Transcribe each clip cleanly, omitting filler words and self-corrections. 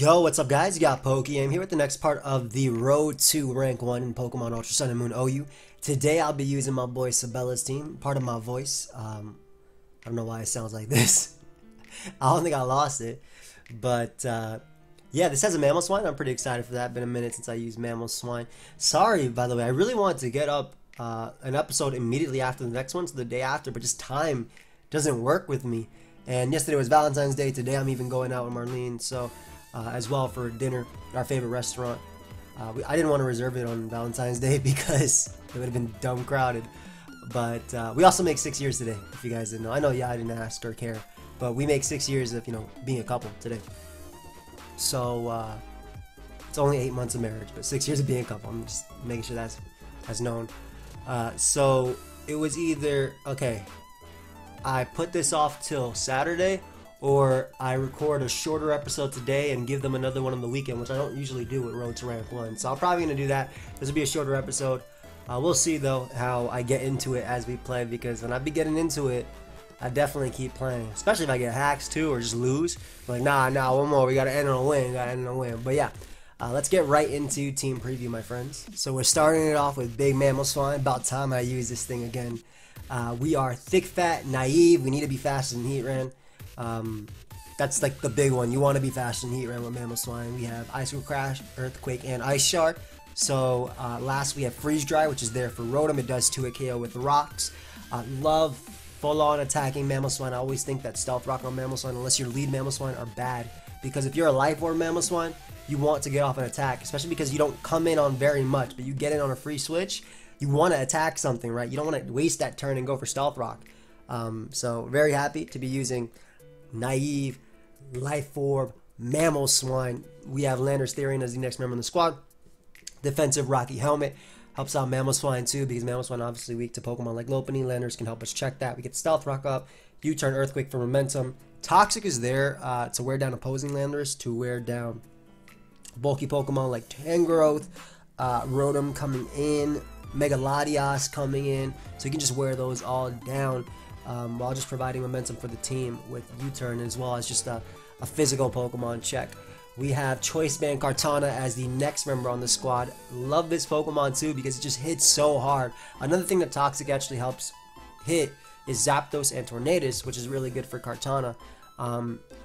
Yo, what's up guys? You got PokeaimMD here with the next part of the Road to Rank 1 in Pokemon Ultra Sun and Moon OU. Today I'll be using my boy Sabella's team, part of my voice. I don't know why it sounds like this. I don't think I lost it. But yeah, this has a Mamoswine. I'm pretty excited for that. Been a minute since I used Mamoswine. Sorry, by the way, I really wanted to get up an episode immediately after the next one, so the day after, but just time doesn't work with me. And yesterday was Valentine's Day. Today I'm even going out with Marlene, so as well for dinner, our favorite restaurant. I didn't want to reserve it on Valentine's Day because it would have been dumb crowded. But we also make 6 years today, if you guys didn't know. I know, yeah, I didn't ask or care, but we make 6 years of, being a couple today. So it's only 8 months of marriage, but 6 years of being a couple. I'm just making sure that's known. So it was either, okay, I put this off till Saturday, or I record a shorter episode today and give them another one on the weekend, which I don't usually do with Road to Rank 1. So I'm probably going to do that. This will be a shorter episode. We'll see, though, how I get into it as we play, because when I be getting into it, I definitely keep playing. Especially if I get hacks, too, or just lose. I'm like, nah, one more. We got to end on a win. But yeah, let's get right into team preview, my friends. So we're starting it off with Big Mamoswine. About time I use this thing again. We are thick, fat, naive. We need to be faster than Heatran. That's like the big one. You want to be faster than Heatran with Mamoswine. We have Icicle Crash, Earthquake, and Ice Shard. So last we have Freeze Dry, which is there for Rotom. It does 2-hit KO with rocks. Love full-on attacking Mamoswine. I always think that Stealth Rock on Mamoswine, unless your lead Mamoswine, are bad. Because if you're a Life Orb Mamoswine, you want to get off an attack, especially because you don't come in on very much, but you get in on a free switch. You want to attack something, right? You don't want to waste that turn and go for Stealth Rock. So very happy to be using Life Orb Mamoswine. We have LANDORUS-T as the next member in the squad. Defensive Rocky Helmet helps out Mamoswine too, because Mamoswine obviously weak to Pokemon like Lopunny. Landorus can help us check that. We get Stealth Rock up. U-turn Earthquake for momentum. Toxic is there to wear down opposing Landorus, to wear down bulky Pokemon like Tangrowth, Rotom coming in, Mega Latias coming in, so you can just wear those all down while just providing momentum for the team with U-turn, as well as just a physical Pokemon check. We have Choice Band KARTANA as the next member on the squad. Love this Pokemon too because it just hits so hard. Another thing that Toxic actually helps hit is Zapdos and Tornadus, which is really good for KARTANA.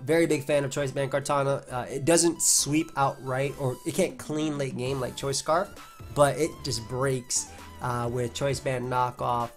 Very big fan of Choice Band KARTANA. It doesn't sweep outright, or it can't clean late game like Choice Scarf, but it just breaks with Choice Band knockoff.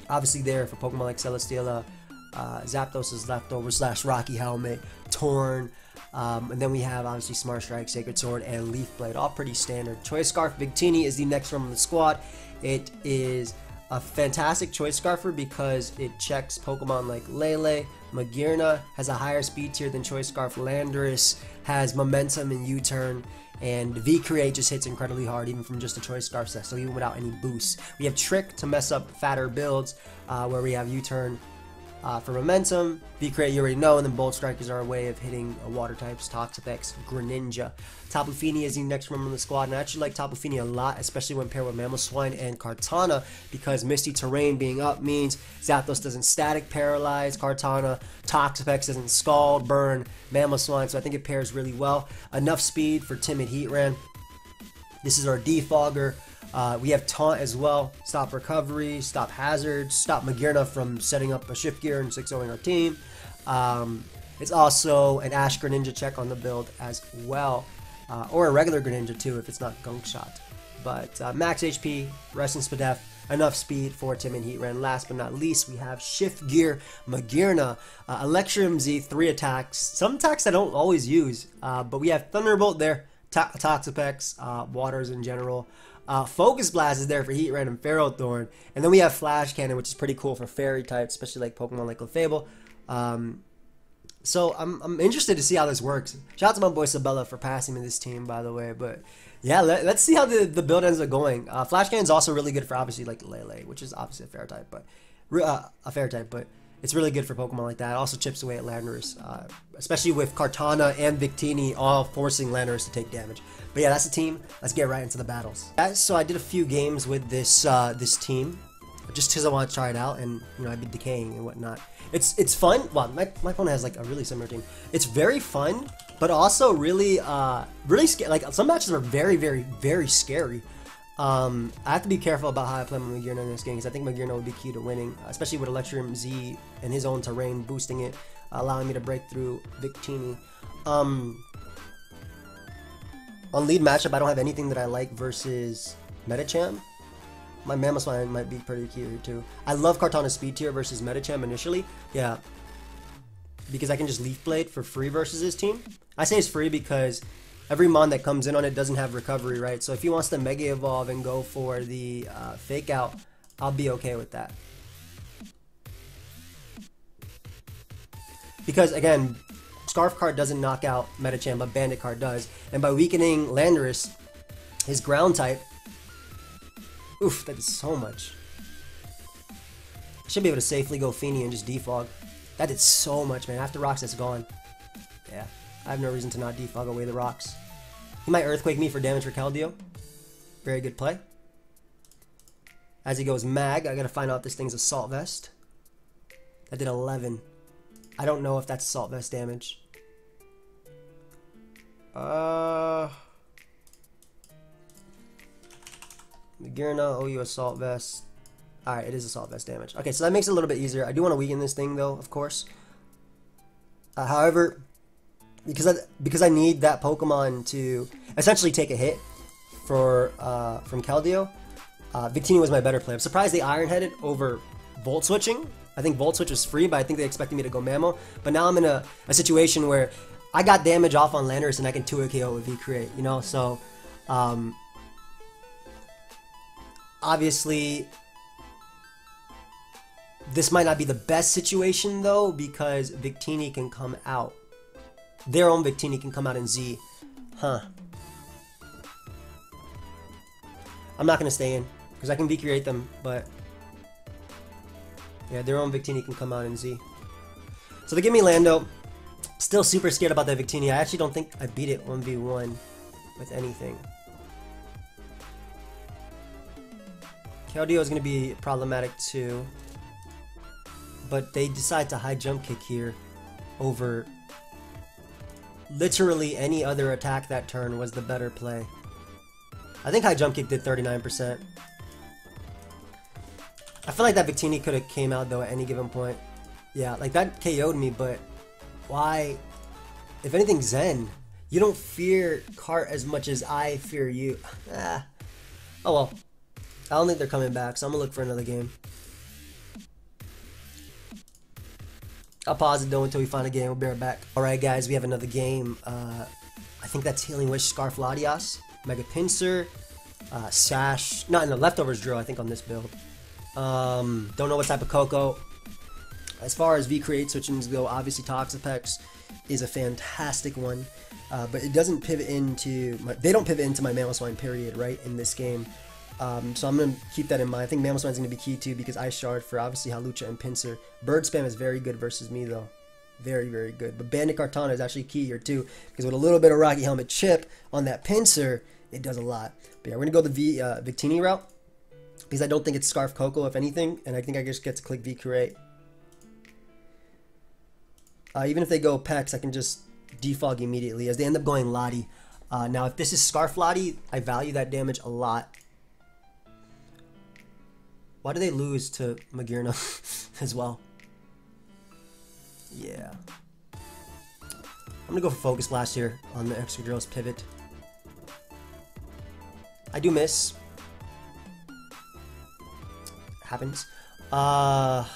Obviously there for Pokemon like Celesteela, Zapdos' leftover / Rocky Helmet, Torn, and then we have obviously Smart Strike, Sacred Sword, and Leaf Blade, all pretty standard. Choice Scarf VICTINI is the next one on the squad. It is a fantastic Choice Scarfer because it checks Pokemon like Lele. MAGEARNA has a higher speed tier than Choice Scarf. Landorus has momentum and U-turn. And V-Create just hits incredibly hard, even from just a Choice Scarf set, so even without any boosts. We have Trick to mess up fatter builds, where we have U-turn for momentum. V-Create you already know, and then Bolt Strike is our way of hitting water types, Toxapex, Greninja. TAPU FINI is the next member in the squad, and I actually like TAPU FINI a lot, especially when paired with Mamoswine and KARTANA, because Misty Terrain being up means Zapdos doesn't static paralyze KARTANA, Toxapex doesn't scald, burn Mamoswine, so I think it pairs really well. Enough speed for Timid Heatran. This is our Defogger. We have Taunt as well, Stop Recovery, Stop Hazard, Stop MAGEARNA from setting up a Shift Gear and 6-0ing our team. It's also an Ash Greninja check on the build as well, or a regular Greninja too if it's not Gunk Shot. But max HP, Resistance Spadef, enough speed for Timid Heatran. Last but not least, we have Shift Gear MAGEARNA, Electrum Z, 3 attacks. Some attacks I don't always use, but we have Thunderbolt there, Toxapex, Waters in general. Focus Blast is there for Heatran and Ferrothorn, and then we have Flash Cannon, which is pretty cool for Fairy types, especially like Pokemon like Clefable. So I'm interested to see how this works. Shout out to my boy Sabella for passing me this team, by the way. But yeah, let's see how the build ends up going. Flash Cannon is also really good for obviously like Lele, which is obviously a fair type, but it's really good for Pokemon like that. It also chips away at Landorus, especially with KARTANA and VICTINI all forcing Landorus to take damage. But yeah, that's the team. Let's get right into the battles. Guys, so I did a few games with this this team, just because I want to try it out, and I've been decaying and whatnot. It's fun. Well, my phone has like a really similar team. It's very fun but also really, really scary. Like some matches are very, very, very scary. I have to be careful about how I play my MAGEARNA in this game because I think MAGEARNA would be key to winning, especially with Electrium Z and his own terrain boosting it, allowing me to break through VICTINI. On lead matchup, I don't have anything that I like versus Medicham. My Mamoswine might be pretty key here too. I love KARTANA's speed tier versus Medicham initially. Yeah. Because I can just Leaf Blade for free versus his team. I say it's free because every mon that comes in on it doesn't have recovery, right? So if he wants to Mega Evolve and go for the Fake Out, I'll be okay with that. Because again, Scarf card doesn't knock out Medicham, but Bandit card does. And by weakening Landorus, his ground type, oof, that is so much. I should be able to safely go FINI and just defog. That did so much, man. After rocks, it's gone. Yeah, I have no reason to not defog away the rocks. He might Earthquake me for damage for Keldeo. Very good play. As he goes Mag, I gotta find out if this thing's Assault Vest. That did 11. I don't know if that's Assault Vest damage. MAGEARNA, OU Assault Vest. Alright, it is Assault Vest damage. Okay, so that makes it a little bit easier. I do want to weaken this thing though, of course. However, because I need that Pokemon to essentially take a hit for from Keldeo, VICTINI was my better play. I'm surprised they Iron Headed over Volt Switching. I think Volt Switch was free, but I think they expected me to go Mamo. But now I'm in a situation where I got damage off on Landorus and I can 2 KO with V-Create, you know? So, obviously, this might not be the best situation though, because VICTINI can come out. Their own VICTINI can come out in Z. Huh. I'm not going to stay in, because I can V-Create them, but yeah, their own VICTINI can come out in Z. So they give me Lando. Still super scared about that VICTINI. I actually don't think I beat it 1v1 with anything. Keldeo is going to be problematic too. But they decide to high jump kick here over literally any other attack that turn was the better play. I think high jump kick did 39%. I feel like that VICTINI could have came out though at any given point. Yeah, like that KO'd me, but why? If anything, Zen. You don't fear Cart as much as I fear you. Oh well. I don't think they're coming back, so I'm gonna look for another game. I'll pause it though until we find a game. We'll be right back. Alright guys, we have another game. I think that's Healing Wish, Scarf Latias, Mega Pinsir, Sash. Not in the Leftovers drill, I think, on this build. Don't know what type of Coco. As far as V-Create switchings go, obviously Toxapex is a fantastic one. But it doesn't pivot into they don't pivot into my Mamoswine period, right, in this game. So I'm going to keep that in mind. I think Mamoswine's going to be key too, because Ice Shard for obviously Hawlucha and Pinsir. Bird Spam is very good versus me though. Very, very good. But Bandit KARTANA is actually key here too, because with a little bit of Rocky Helmet chip on that Pinsir, it does a lot. But yeah, we're going to go the VICTINI route, because I don't think it's Scarf Coco, if anything, and I think I just get to click V-Create. Even if they go Pex, I can just defog immediately, as they end up going Lottie. Now, if this is Scarf Lottie, I value that damage a lot. Why do they lose to MAGEARNA as well? Yeah. I'm going to go for Focus Blast here on the Excadrill's pivot. I do miss. Happens. That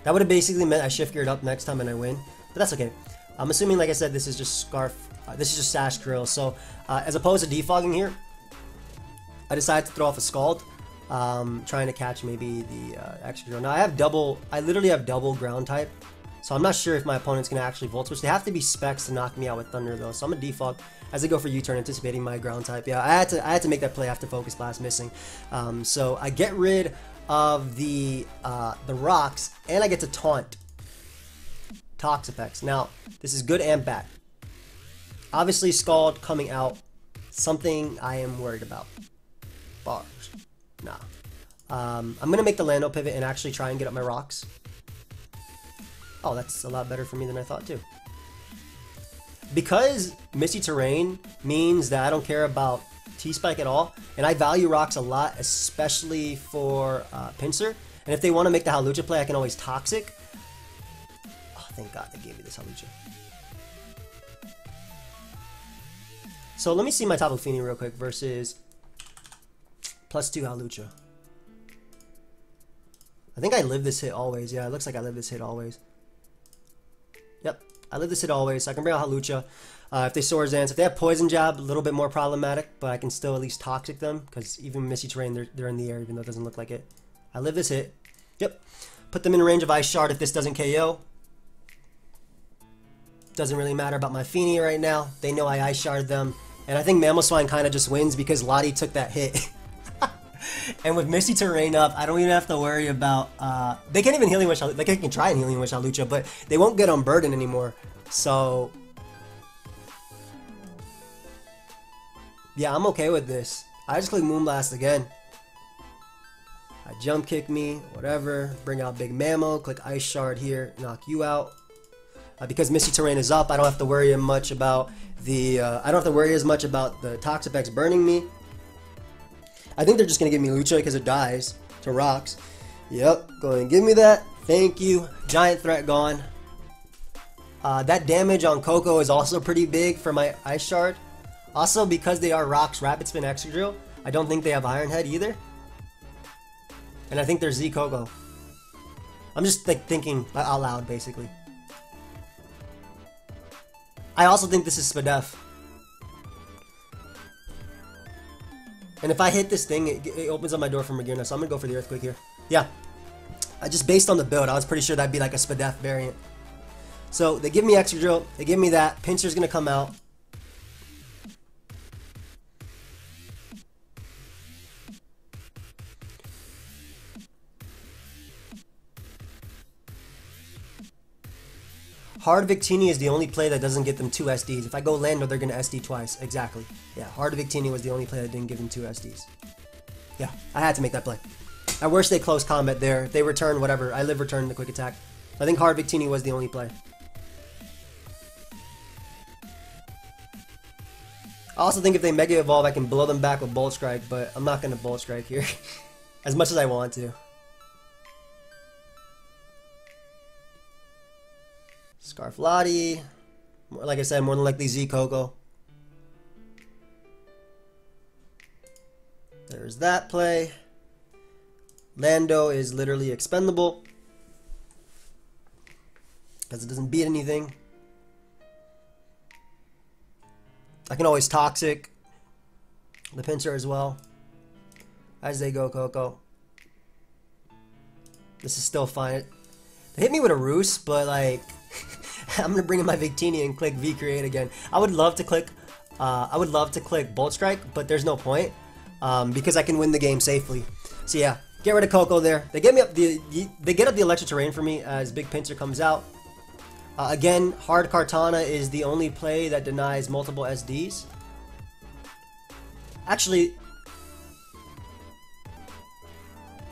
would have basically meant I shift geared up next time and I win. But that's okay. I'm assuming, like I said, this is just Scarf. This is just Sash Drill. So, as opposed to defogging here, I decided to throw off a Scald. Trying to catch maybe the extra drill. Now I literally have double ground type, so I'm not sure if my opponent's gonna actually Volt Switch. They have to be specs to knock me out with Thunder though, so I'm gonna defog as I go for U-turn, anticipating my ground type. Yeah, I had to make that play after Focus Blast missing. So I get rid of the rocks, and I get to taunt Toxapex. Now this is good and bad. Obviously, Scald coming out, something I am worried about. Bars. Nah. I'm going to make the Lando pivot and actually try and get up my rocks. Oh, that's a lot better for me than I thought too. because Misty Terrain means that I don't care about T-Spike at all, and I value rocks a lot, especially for Pinsir. And if they want to make the Hawlucha play, I can always Toxic. Oh, thank God they gave me this Hawlucha. So let me see my Tapu Fini real quick versus +2 Hawlucha. I think I live this hit always. Yeah, it looks like I live this hit always. Yep, I live this hit always. So I can bring out Hawlucha. If they Swords Dance, if they have Poison Jab, a little bit more problematic, but I can still at least Toxic them, because even Misty Terrain, they're in the air, even though it doesn't look like it. I live this hit. Yep. Put them in range of Ice Shard if this doesn't KO. Doesn't really matter about my Fini right now. They know I Ice Shard them. And I think Mamoswine kind of just wins because Lottie took that hit. And with Misty Terrain up, I don't even have to worry about... they can't even Healing Wish... Like, they can try and Healing Wish Hawlucha, but they won't get on Burden anymore. So... yeah, I'm okay with this. I just click Moonblast again. I Jump Kick me, whatever. Bring out Big Mamo, click Ice Shard here, knock you out. Because Misty Terrain is up, I don't have to worry much about the... I don't have to worry as much about the Toxapex burning me. I think they're just going to give me Lucha because it dies to rocks. Yep, go ahead and give me that. Thank you. Giant Threat gone. That damage on Coco is also pretty big for my Ice Shard. Also, because they are rocks, Rapid Spin Excadrill, I don't think they have Iron Head either. And I think they're Z Coco. I'm just like thinking out loud, basically. I also think this is Spadef. And if I hit this thing, it opens up my door for Magearna, so I'm going to go for the Earthquake here. Yeah. Just based on the build, I was pretty sure that'd be like a Spadef variant. So, they give me Excadrill, they give me that, Pinsir's going to come out. Hard Victini is the only play that doesn't get them 2 SDs. If I go Lando, they're going to SD twice. Exactly. Yeah, Hard Victini was the only play that didn't give them 2 SDs. Yeah, I had to make that play. At worst, they close combat there. They return whatever. I live return the quick attack. I think Hard Victini was the only play. I also think if they Mega Evolve, I can blow them back with Bolt Strike, but I'm not going to Bolt Strike here. As much as I want to. Scarf Lottie. Like I said, more than likely Z Coco. There's that play. Lando is literally expendable. Because it doesn't beat anything. I can always Toxic the Pinsir as well. As they go, Coco. This is still fine. They hit me with a Roost, but like... I'm gonna bring in my Victini and click V-Create again. I would love to click Bolt Strike, but there's no point. Because I can win the game safely. So yeah, get rid of Coco there. They get me up they get up the Electric Terrain for me as Big Pinsir comes out. Again, Hard Kartana is the only play that denies multiple SDs. Actually,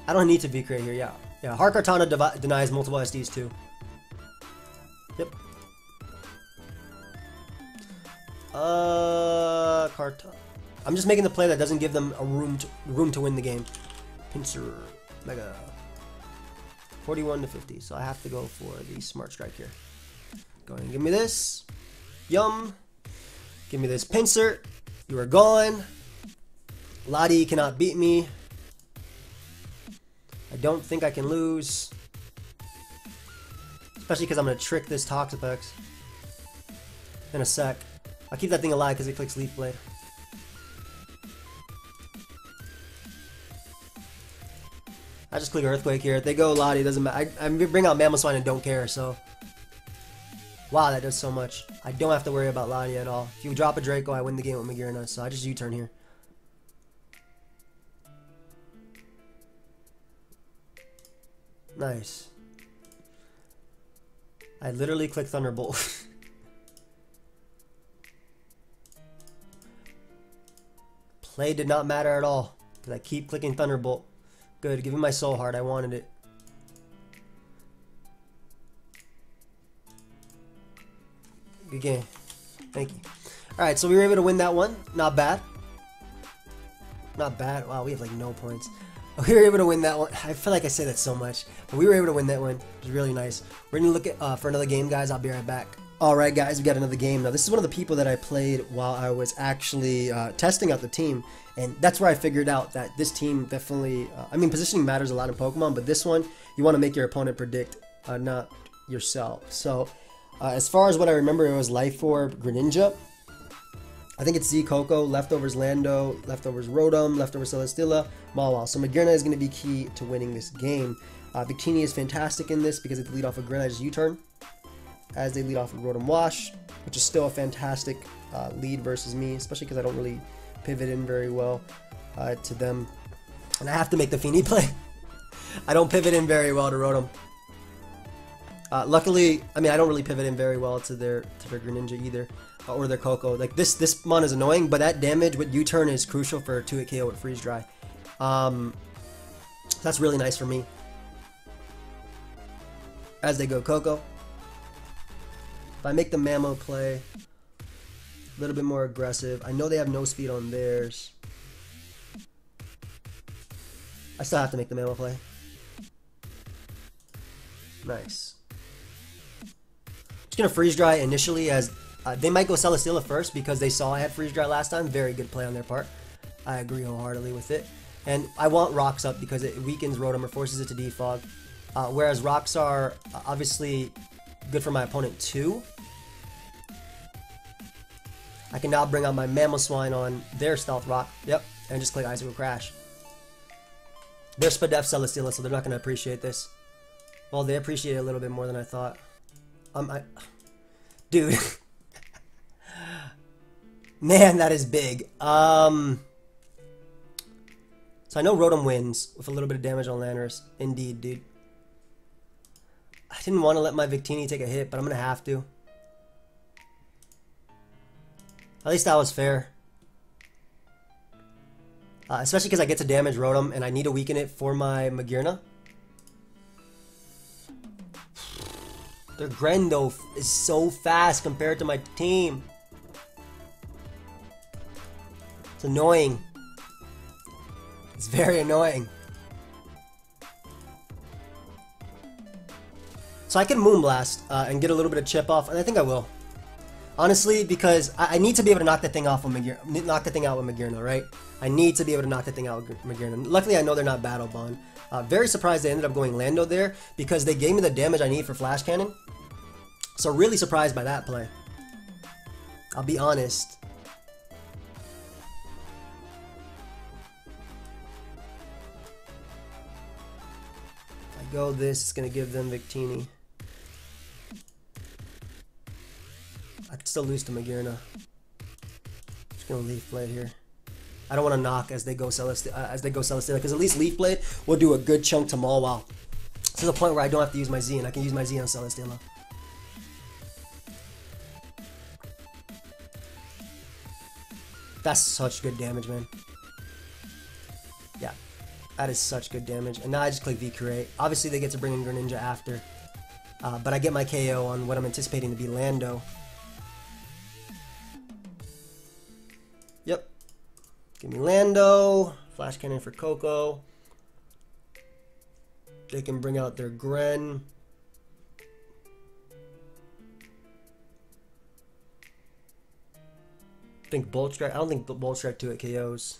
I don't need to V-Create here, yeah. Yeah, Hard Kartana denies multiple SDs too. Yep. Kartana. I'm just making the play that doesn't give them a room to win the game. Pinsir, Mega. 41 to 50, so I have to go for the Smart Strike here. Go ahead and give me this. Yum. Give me this Pinsir. You are gone. Lottie cannot beat me. I don't think I can lose. Especially because I'm going to trick this Toxapex in a sec. I'll keep that thing alive because it clicks Leaf Blade. I just click Earthquake here. If they go Lottie, it doesn't matter. I bring out Mamoswine and don't care, so... Wow, that does so much. I don't have to worry about Lottie at all. If you drop a Draco, I win the game with Magearna, so I just U-turn here. Nice. I literally click Thunderbolt. Play did not matter at all, because I keep clicking Thunderbolt. Good, give me my Soul Heart, I wanted it. Good game. Thank you. Alright, so we were able to win that one. Not bad. Not bad. Wow, we have like no points. We were able to win that one. I feel like I say that so much, but we were able to win that one. It was really nice. We're gonna look at for another game, guys. I'll be right back. Alright, guys, we got another game. Now, this is one of the people that I played while I was actually testing out the team, and that's where I figured out that this team definitely, I mean, positioning matters a lot in Pokemon, but this one, you want to make your opponent predict, not yourself. So, as far as what I remember, it was Life Orb, Greninja. I think it's Z Coco, Leftovers Lando, Leftovers Rotom, Leftovers Celesteela, Mawile. So Magearna is going to be key to winning this game. Victini is fantastic in this because they lead off a Greninja's U-turn, as they lead off with Rotom Wash, which is still a fantastic lead versus me, especially because I don't really pivot in very well to them. And I have to make the FINI play. I don't pivot in very well to Rotom. Luckily, I mean, I don't really pivot in very well to their Greninja either. Or their Coco. Like this mon is annoying, but that damage with U-turn is crucial for a 2-hit KO with Freeze Dry. That's really nice for me. As they go Coco. If I make the Mamo play a little bit more aggressive, I know they have no speed on theirs. I still have to make the Mamo play. Nice. Just gonna Freeze Dry initially as they might go Celesteela first because they saw I had Freeze Dry last time. Very good play on their part. I agree wholeheartedly with it. And I want Rocks up because it weakens Rotom or forces it to defog. Whereas Rocks are obviously good for my opponent too. I can now bring out my Mamoswine on their Stealth Rock. Yep. And just click Icicle Crash. They're Spadef Celesteela, so they're not going to appreciate this. Well, they appreciate it a little bit more than I thought. Dude. Man, that is big. So I know Rotom wins with a little bit of damage on Landorus. Indeed, dude. I didn't want to let my Victini take a hit, but I'm going to have to. At least that was fair. Especially because I get to damage Rotom and I need to weaken it for my Magearna. Their Grendo is so fast compared to my team. It's annoying. It's very annoying. So I can Moonblast and get a little bit of chip off, and I think I will. Honestly, because I need to be able to knock the thing off with Magearna, knock the thing out with Magearna, right? I need to be able to knock the thing out with Magearna. Luckily, I know they're not Battle Bond. Very surprised they ended up going Lando there because they gave me the damage I need for Flash Cannon. So really surprised by that play. I'll be honest. If I go this, it's going to give them Victini. I'd still lose to Magearna. Just going to Leaf Blade here. I don't want to knock as they go Celesteela, because at least Leaf Blade will do a good chunk to Mawile. To the point where I don't have to use my Z, and I can use my Z on Celesteela. That's such good damage, man. Yeah, that is such good damage. And now I just click V-Create. Obviously, they get to bring in Greninja after. But I get my KO on what I'm anticipating to be Lando. Yep. Give me Lando. Flash Cannon for Coco. They can bring out their Gren. I think Bolt Strike. I don't think Bolt Strike 2 at KOs.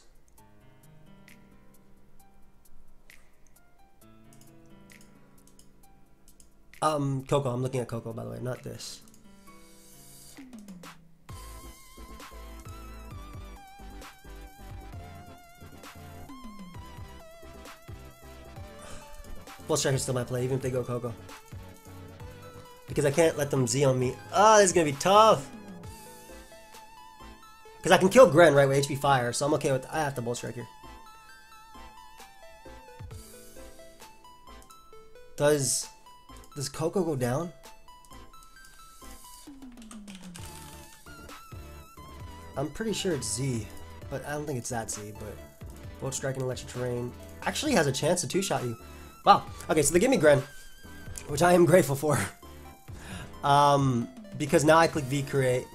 Coco. I'm looking at Coco, by the way, not this. Bolt Strike is still my play, even if they go Coco. Because I can't let them Z on me. Ah, this is gonna be tough. Because I can kill Gren, right, with HP Fire, so I'm okay with... I have to Bolt Strike here. Does Coco go down? I'm pretty sure it's Z, but I don't think it's that Z, but... Bolt Strike and Electric Terrain actually has a chance to two-shot you. Wow. Okay, so they give me Gren, which I am grateful for. Because now I click V-Create.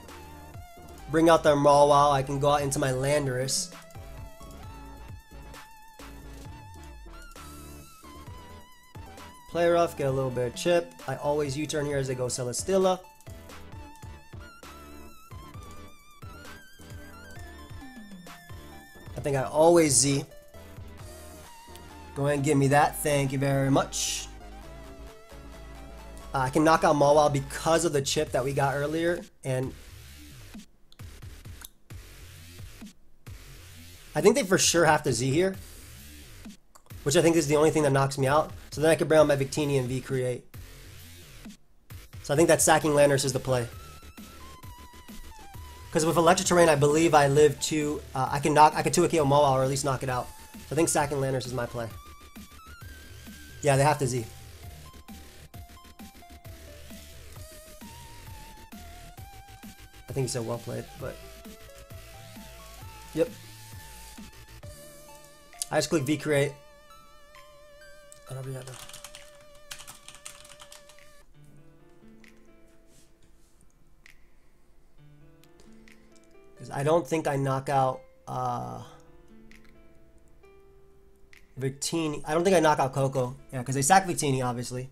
bring out their Mawile. I can go out into my Landorus. Play rough, get a little bit of chip. I always U-turn here as I go Celesteela. I think I always Z. Go ahead and give me that. Thank you very much. I can knock out Mawile because of the chip that we got earlier, and I think they for sure have to Z here, which I think is the only thing that knocks me out. So then I can bring out my Victini and V-Create. So I think that sacking Landorus is the play. Because with Electric Terrain, I believe I live to, I can 2 KO Mawile or at least knock it out. So I think sacking Landorus is my play. Yeah, they have to Z. I think he said well played, but yep. I just click V-Create. I don't know. Because I don't think I knock out Victini. I don't think I knock out Coco. Yeah, because they sack Victini, obviously.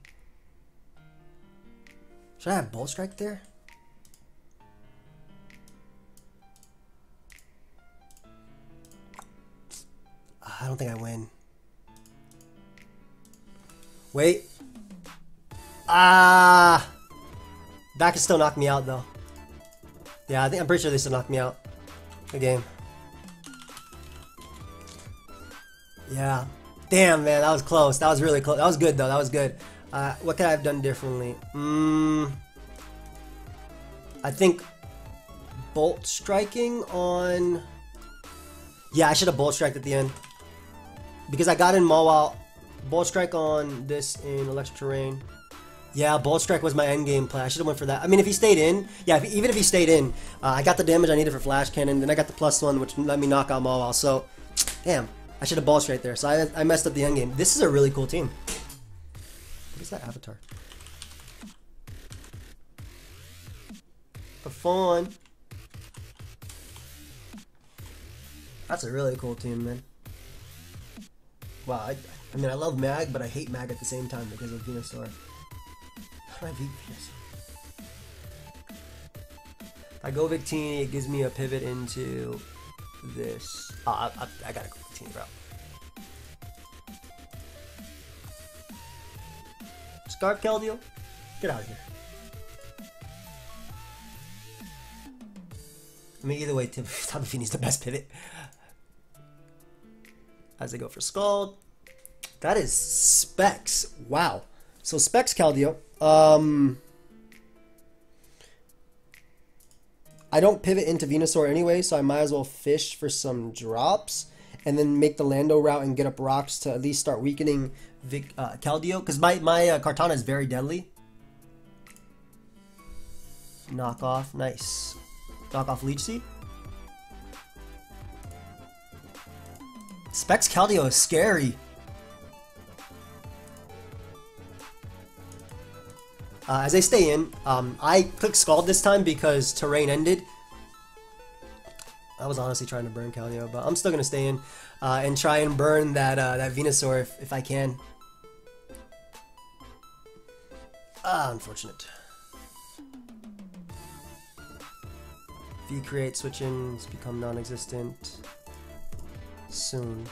Should I have Bolt Strike there? I don't think I win. Wait. That can still knock me out though. Yeah, I'm pretty sure they still knock me out. Good game. Yeah. Damn, man, that was close. That was really close. That was good though. That was good. What could I have done differently? I think Bolt Striking on... Yeah, I should have Bolt Striked at the end. Because I got in Mawile. Bolt Strike on this in Electric Terrain. Yeah, Bolt Strike was my end game play. I should have went for that. I mean, if he stayed in, yeah, even if he stayed in, I got the damage I needed for Flash Cannon. Then I got the +1, which let me knock out Mawile. So, damn, I should have Bolt Strike there. So I messed up the end game. This is a really cool team. What is that avatar? For fun. That's a really cool team, man. Wow, I mean, I love Mag, but I hate Mag at the same time because of Venusaur. How do I beat Venusaur? If I go Victini, it gives me a pivot into this. Oh, I gotta go Victini, bro. Scarf Keldeo? Get out of here. I mean, either way, Tapu Fini's the best pivot. As I go for Scald. That is Specs. Wow. So Specs Keldeo. I don't pivot into Venusaur anyway, so I might as well fish for some drops and then make the Lando route and get up rocks to at least start weakening Keldeo. Because my Kartana is very deadly. Knock off. Nice. Knock off Leech Seed. Specs Keldeo is scary. As I stay in, I click Scald this time because Terrain ended. I was honestly trying to burn Keldeo, but I'm still going to stay in and try and burn that Venusaur if I can. Unfortunate. V-Create switch-ins become non-existent soon.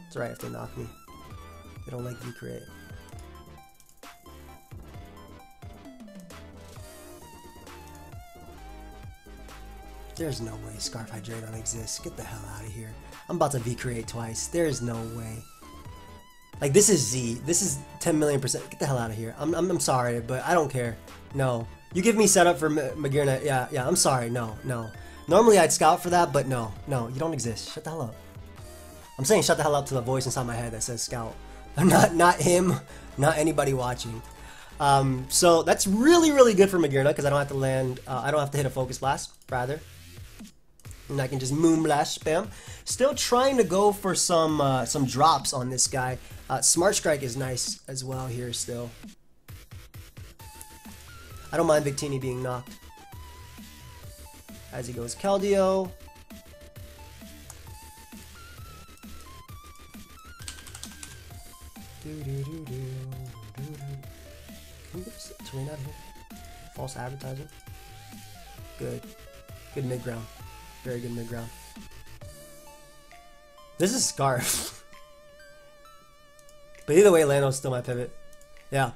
It's alright if they knock me. They don't like V-Create. There's no way Scarf Hydreigon exists. Get the hell out of here. I'm about to V-Create twice. There's no way. Like, this is Z. This is 10 million %. Get the hell out of here. I'm sorry, but I don't care. No. You give me setup for MAGEARNA. Yeah, I'm sorry. No. Normally I'd scout for that, but no, you don't exist. Shut the hell up. I'm saying shut the hell up to the voice inside my head that says scout. Not him, not anybody watching. So that's really good for MAGEARNA because I don't have to land, I don't have to hit a Focus Blast, rather. And I can just Moonblast spam. Still trying to go for some drops on this guy. Smart Strike is nice as well here still. I don't mind Victini being knocked. As he goes Keldeo. Can we get this terrain out of here? False advertising. Good. Good mid ground. Very good mid ground. This is Scarf. But either way, Lando's still my pivot. Yeah.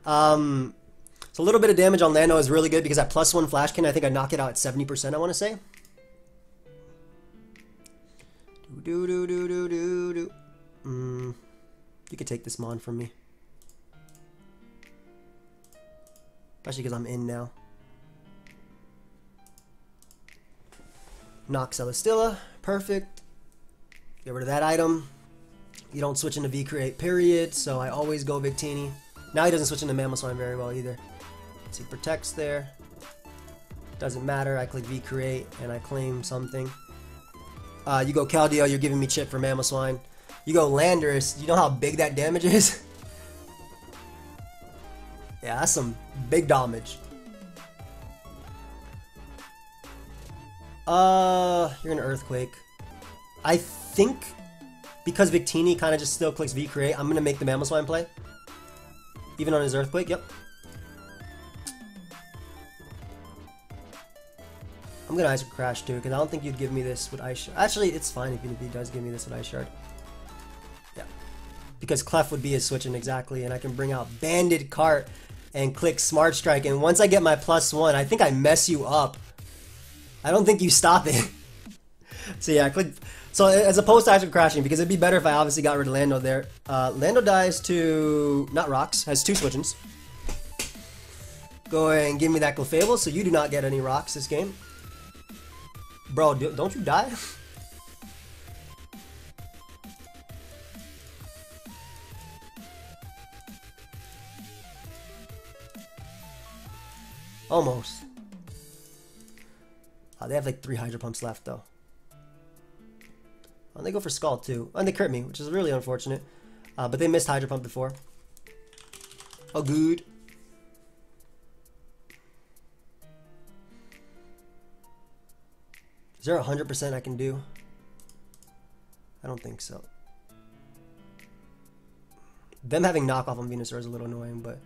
So a little bit of damage on Lando is really good because that +1 Flash Cannon, I think I knock it out at 70%, I want to say. You could take this Mon from me. Especially because I'm in now. Knock Celesteela. Perfect. Get rid of that item. You don't switch into V-Create, period. So I always go Victini. Now he doesn't switch into Mamoswine very well either. So he protects there. Doesn't matter. I click V-Create and I claim something. You go Keldeo, you're giving me chip for Mamoswine. You go Landorus, you know how big that damage is? Yeah, that's some big damage. You're gonna Earthquake. I think because Victini kind of just still clicks V-Create, I'm gonna make the Mamoswine play. Even on his Earthquake, yep. I'm gonna Ice Crash too, because I don't think you'd give me this with Ice Shard. Actually, it's fine if he does give me this with Ice Shard. Yeah. Because Clef would be his switching exactly, and I can bring out Banded Cart and click Smart Strike, and once I get my +1, I think I mess you up. I don't think you stop it. So yeah, click. So as opposed to actually crashing, because it'd be better if I obviously got rid of Lando there. Lando dies to, not rocks, has 2 switchings. Go ahead and give me that Clefable, so you do not get any rocks this game. Bro, don't you die? Almost. They have like 3 Hydro Pumps left though. Oh, they go for Scald too. And they crit me, which is really unfortunate. But they missed Hydro Pump before. Oh, good. Is there 100% I can do? I don't think so. Them having knockoff on Venusaur is a little annoying, but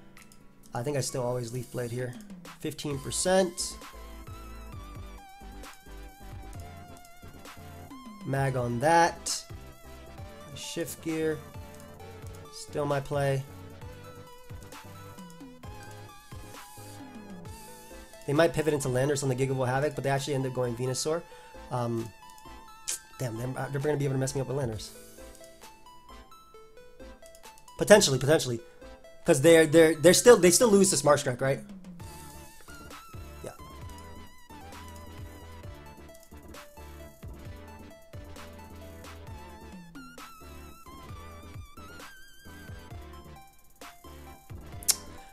I think I still always Leaf Blade here. 15%. Mag on that. Shift Gear. Still my play. They might pivot into Landorus on the Gigable Havoc, but they actually end up going Venusaur. Damn, they're going to be able to mess me up with Landorus. Potentially. Because they still lose to Smart Strike, right? Yeah.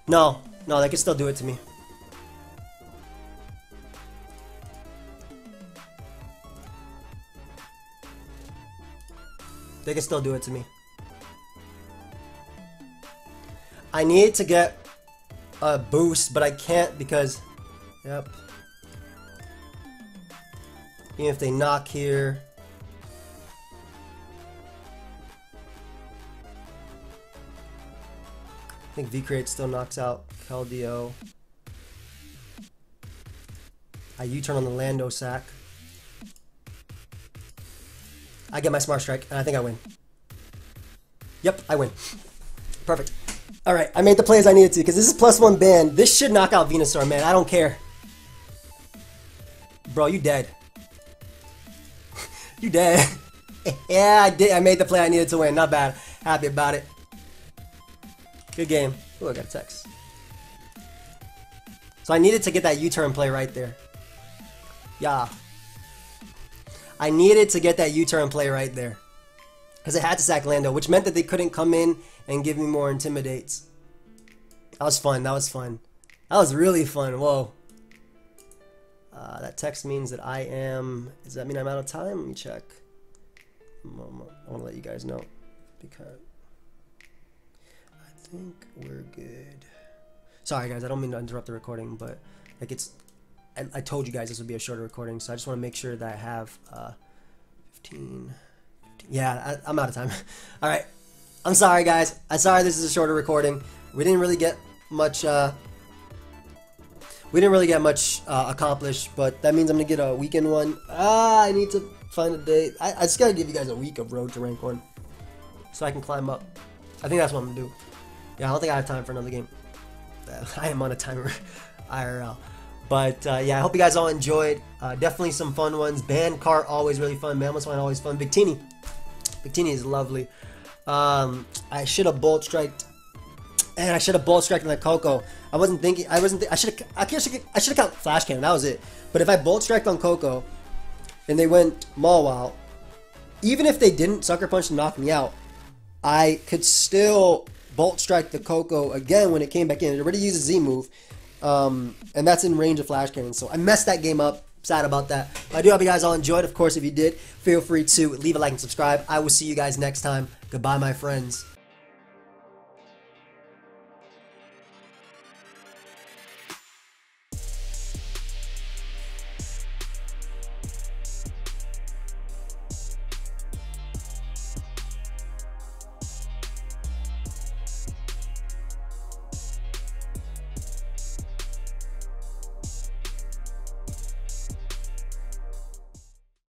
No, they can still do it to me. They can still do it to me. I need to get a boost, but I can't because... Yep. Even if they knock here... I think V-Create still knocks out Keldeo. I U-turn on the Lando sack. I get my Smart Strike, and I think I win. Yep, I win. Perfect. Alright, I made the plays I needed to, because this is +1 ban. This should knock out Venusaur, man. I don't care. Bro, you dead. You dead. Yeah, I did. I made the play I needed to win. Not bad. Happy about it. Good game. Ooh, I got a text. So I needed to get that U-turn play right there. Yeah. I needed to get that U-turn play right there. Because it had to sack Lando, which meant that they couldn't come in and give me more Intimidates. That was fun. That was fun. That was really fun. Whoa. That text means that I am... Does that mean I'm out of time? Let me check. I want to let you guys know. Because... I think we're good. Sorry guys, I don't mean to interrupt the recording, but like it's and I told you guys this would be a shorter recording, so I just want to make sure that I have 15. Yeah, I'm out of time. All right, I'm sorry, guys. I'm sorry this is a shorter recording. We didn't really get much. Accomplished, but that means I'm gonna get a weekend one. I need to find a date. I just gotta give you guys a week of Road to Rank 1, so I can climb up. I think that's what I'm gonna do. Yeah, I don't think I have time for another game. I am on a timer, IRL. But yeah, I hope you guys all enjoyed. Definitely some fun ones. Band Cart, always really fun. Mamoswine, always fun. Victini is lovely. I should have Bolt Striked. And I should have Bolt Striked in the Coco. I should have got Flash Cannon. That was it. But if I Bolt Striked on Coco and they went Mawile, even if they didn't Sucker Punch and knock me out, I could still Bolt Strike the Coco again when it came back in. It already used a Z move. And that's in range of Flash Cannon. So I messed that game up. Sad about that. I do hope you guys all enjoyed. Of course, if you did, feel free to leave a like and subscribe. I will see you guys next time. Goodbye, my friends.